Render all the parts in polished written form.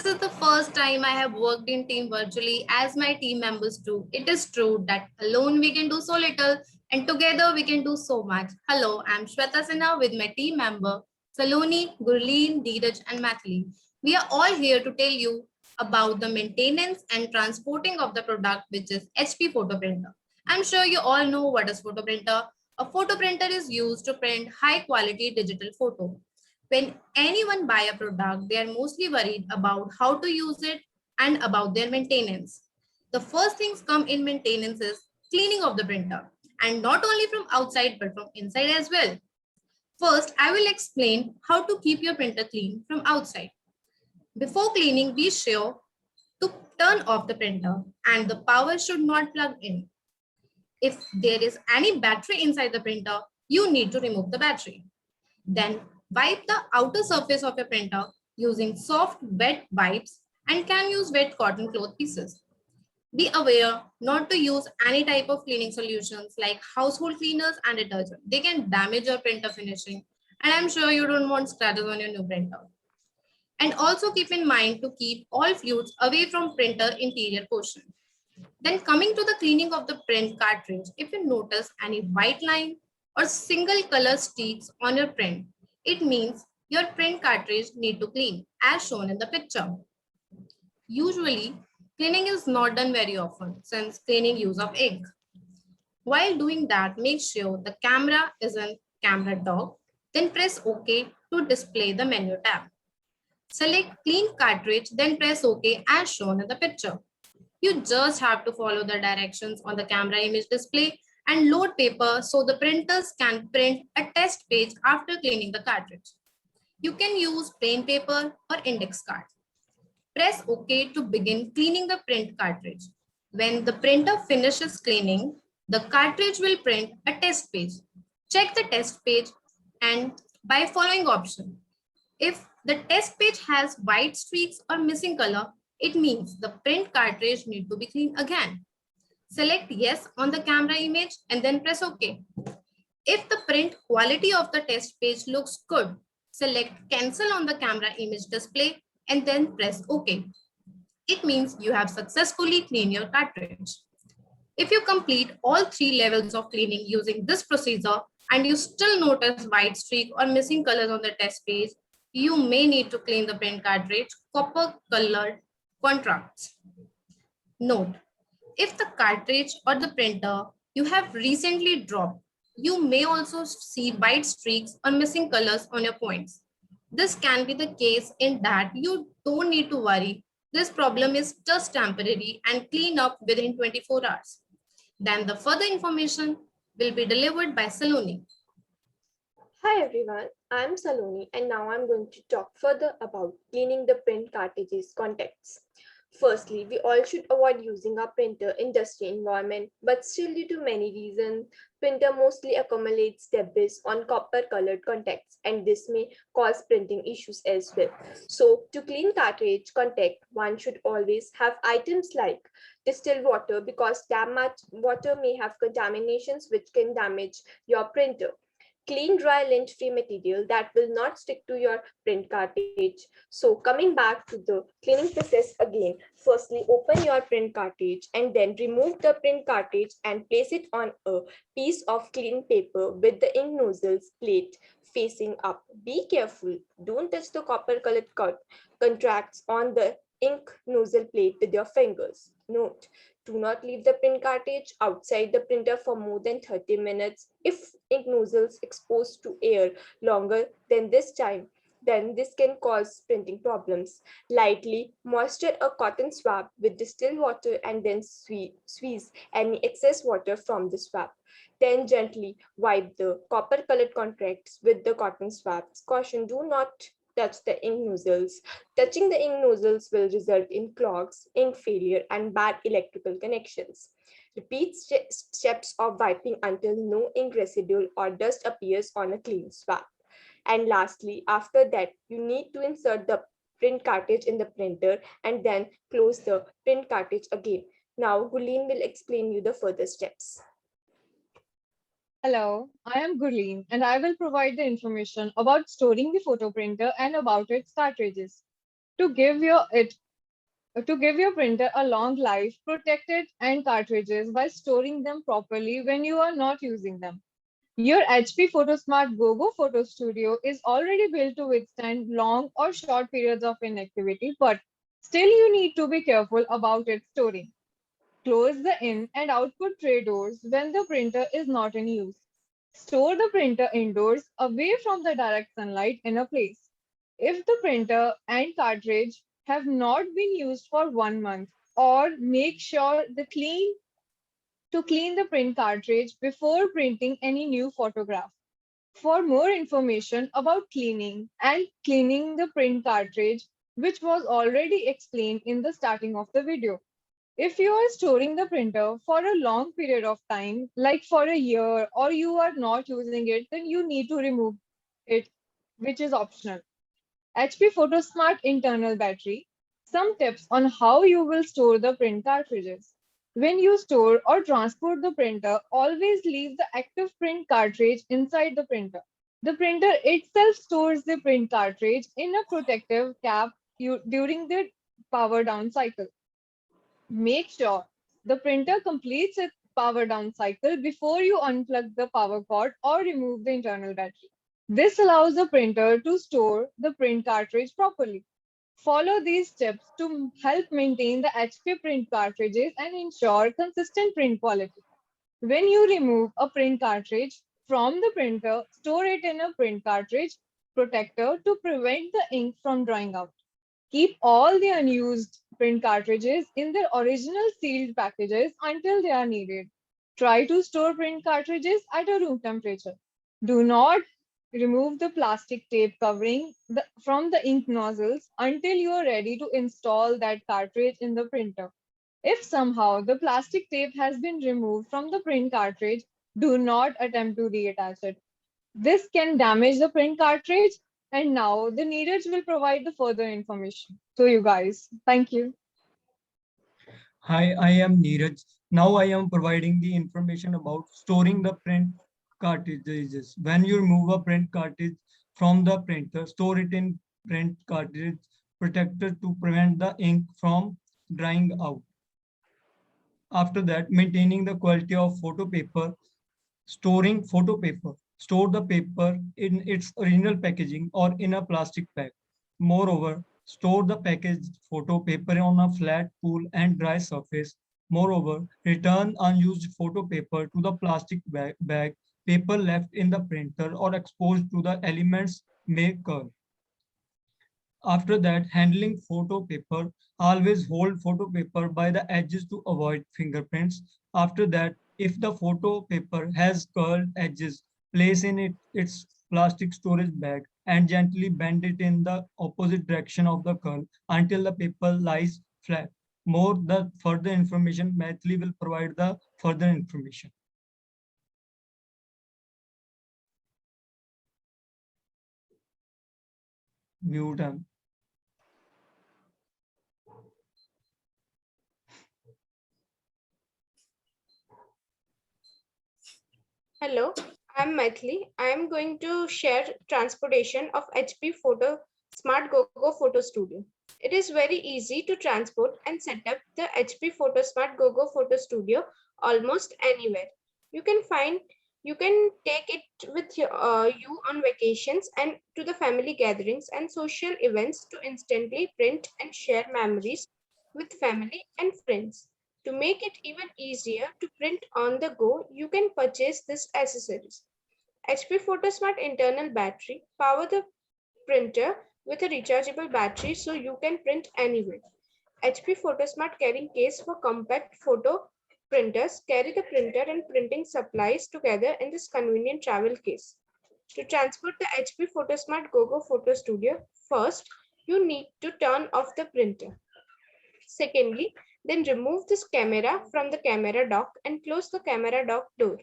This is the first time I have worked in team virtually as my team members do. It is true that alone we can do so little and together we can do so much. Hello, I'm Shweta Sinha with my team member Saloni, Gurleen, Dheeraj and Mathili. We are all here to tell you about the maintenance and transporting of the product which is HP photo printer. I'm sure you all know what is photo printer. A photo printer is used to print high quality digital photo. When anyone buy a product, they are mostly worried about how to use it and about their maintenance. The first things come in maintenance is cleaning of the printer, and not only from outside but from inside as well. First, I will explain how to keep your printer clean from outside. Before cleaning, be sure to turn off the printer and the power should not plug in. If there is any battery inside the printer, you need to remove the battery. Then wipe the outer surface of your printer using soft wet wipes and can use wet cotton cloth pieces. Be aware not to use any type of cleaning solutions like household cleaners and detergent. They can damage your printer finishing and I'm sure you don't want scratches on your new printer. And also keep in mind to keep all fluids away from printer interior portion. Then coming to the cleaning of the print cartridge, if you notice any white line or single color streaks on your print, it means your print cartridge need to clean as shown in the picture. Usually, cleaning is not done very often since cleaning use of ink. While doing that, make sure the camera is in camera dock, then press OK to display the menu tab. Select clean cartridge, then press OK as shown in the picture. You just have to follow the directions on the camera image display and load paper so the printers can print a test page after cleaning the cartridge. You can use plain paper or index card. Press OK to begin cleaning the print cartridge. When the printer finishes cleaning, the cartridge will print a test page. Check the test page and by following option. If the test page has white streaks or missing color, it means the print cartridge need to be cleaned again. Select yes on the camera image and then press OK. If the print quality of the test page looks good, select cancel on the camera image display and then press OK. It means you have successfully cleaned your cartridge. If you complete all 3 levels of cleaning using this procedure and you still notice white streak or missing colors on the test page, you may need to clean the print cartridge copper colored contracts. Note, if the cartridge or the printer you have recently dropped, you may also see white streaks or missing colors on your points. This can be the case in that you don't need to worry. This problem is just temporary and clean up within 24 hours. Then the further information will be delivered by Saloni. Hi everyone, I'm Saloni and now I'm going to talk further about cleaning the print cartridge's contacts. Firstly, we all should avoid using our printer in dusty environment, but still due to many reasons, printer mostly accumulates debris on copper colored contacts and this may cause printing issues as well. So to clean cartridge contact, one should always have items like distilled water because damp water may have contaminations which can damage your printer. Clean, dry, lint-free material that will not stick to your print cartridge. So coming back to the cleaning process again, firstly open your print cartridge and then remove the print cartridge and place it on a piece of clean paper with the ink nozzles plate facing up. Be careful, don't touch the copper colored contracts on the ink nozzle plate with your fingers. Note, do not leave the print cartridge outside the printer for more than 30 minutes. If ink nozzles exposed to air longer than this time, then this can cause printing problems. Lightly moisture a cotton swab with distilled water and then squeeze any excess water from the swab. Then gently wipe the copper colored contracts with the cotton swabs. Caution, do not touch the ink nozzles. Touching the ink nozzles will result in clogs, ink failure, and bad electrical connections. Repeat steps of wiping until no ink residue or dust appears on a clean swab. And lastly, after that, you need to insert the print cartridge in the printer and then close the print cartridge again. Now, Gulleen will explain you the further steps. Hello, I am Gurleen and I will provide the information about storing the photo printer and about its cartridges. to give your it to give your printer a long life, protect it and cartridges by storing them properly when you are not using them. Your HP PhotoSmart GoGo Photo Studio is already built to withstand long or short periods of inactivity, but still you need to be careful about its storing. Close the in and output tray doors when the printer is not in use. Store the printer indoors away from the direct sunlight in a place. If the printer and cartridge have not been used for 1 month, or make sure to clean the print cartridge before printing any new photograph. For more information about cleaning the print cartridge, which was already explained in the starting of the video. If you are storing the printer for a long period of time, like for a year, or you are not using it, then you need to remove it, which is optional. HP PhotoSmart internal battery. Some tips on how you will store the print cartridges. When you store or transport the printer, always leave the active print cartridge inside the printer. The printer itself stores the print cartridge in a protective cap during the power down cycle. Make sure the printer completes its power down cycle before you unplug the power cord or remove the internal battery. This allows the printer to store the print cartridge properly. Follow these steps to help maintain the HP print cartridges and ensure consistent print quality. When you remove a print cartridge from the printer, store it in a print cartridge protector to prevent the ink from drying out. Keep all the unused print cartridges in their original sealed packages until they are needed. Try to store print cartridges at a room temperature. Do not remove the plastic tape covering from the ink nozzles until you are ready to install that cartridge in the printer. If somehow the plastic tape has been removed from the print cartridge, do not attempt to reattach it. This can damage the print cartridge, and now the Neeraj will provide the further information to you guys. Thank you. Hi, I am Neeraj. Now I am providing the information about storing the print cartridges. When you remove a print cartridge from the printer, store it in print cartridge protector to prevent the ink from drying out. After that, maintaining the quality of photo paper, storing photo paper. Store the paper in its original packaging or in a plastic bag. Moreover, store the packaged photo paper on a flat, cool, and dry surface. Moreover, return unused photo paper to the plastic bag. Paper left in the printer or exposed to the elements may curl. After that, handling photo paper, always hold photo paper by the edges to avoid fingerprints. After that, if the photo paper has curled edges, place in its plastic storage bag and gently bend it in the opposite direction of the curl until the paper lies flat. More the further information, Maithili will provide the further information. Mute and Hello, I'm Maithili. I'm going to share transportation of HP Photo Smart GoGo Photo Studio. It is very easy to transport and set up the HP Photo Smart GoGo Photo Studio almost anywhere. You can take it with you on vacations and to the family gatherings and social events to instantly print and share memories with family and friends. To make it even easier to print on the go, you can purchase this accessories. HP PhotoSmart internal battery power the printer with a rechargeable battery so you can print anywhere. HP PhotoSmart carrying case for compact photo printers carry the printer and printing supplies together in this convenient travel case. To transport the HP PhotoSmart GoGo Photo Studio, first you need to turn off the printer. Secondly, then remove this camera from the camera dock and close the camera dock door.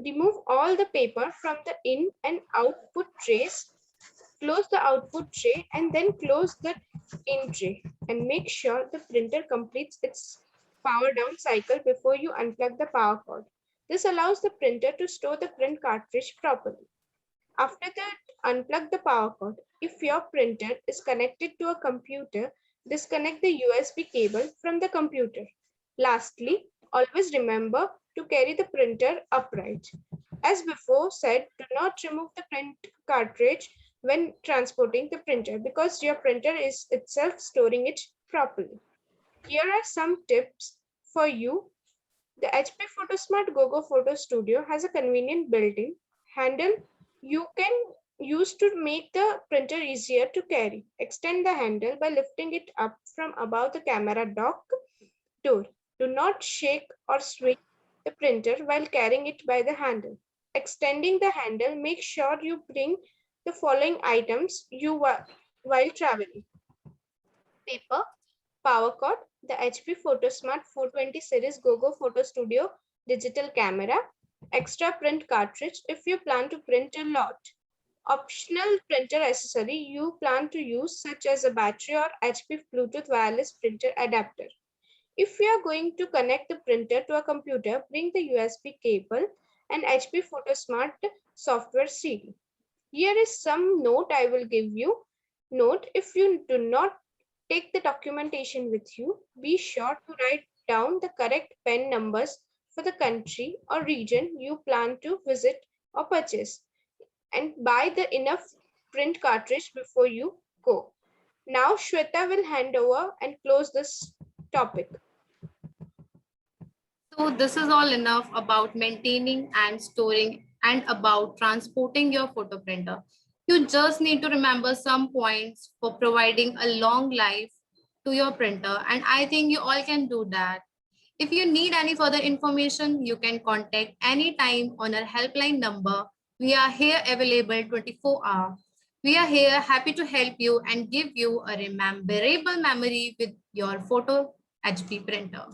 Remove all the paper from the in and output trays. Close the output tray and then close the in tray and make sure the printer completes its power down cycle before you unplug the power cord. This allows the printer to store the print cartridge properly. After that, unplug the power cord. If your printer is connected to a computer, disconnect the USB cable from the computer. Lastly, always remember to carry the printer upright. As before said, do not remove the print cartridge when transporting the printer because your printer is itself storing it properly. Here are some tips for you. The HP PhotoSmart GoGo Photo Studio has a convenient built-in handle you can use to make the printer easier to carry. Extend the handle by lifting it up from above the camera dock door. Do not shake or swing the printer while carrying it by the handle. Extending the handle, make sure you bring the following items while traveling. Paper, power cord, the HP PhotoSmart 420 series GoGo Photo Studio digital camera, extra print cartridge if you plan to print a lot. Optional printer accessory you plan to use such as a battery or HP Bluetooth wireless printer adapter. If you are going to connect the printer to a computer, bring the USB cable and HP PhotoSmart software CD. Here is some note I will give you. Note, if you do not take the documentation with you, be sure to write down the correct PIN numbers for the country or region you plan to visit or purchase, and buy the enough print cartridge before you go. Now Shweta will hand over and close this topic. So this is all enough about maintaining and storing and about transporting your photo printer. You just need to remember some points for providing a long life to your printer, and I think you all can do that. If you need any further information, you can contact anytime on our helpline number. We are here available 24 hours. We are here happy to help you and give you a memorable memory with your photo HP printer.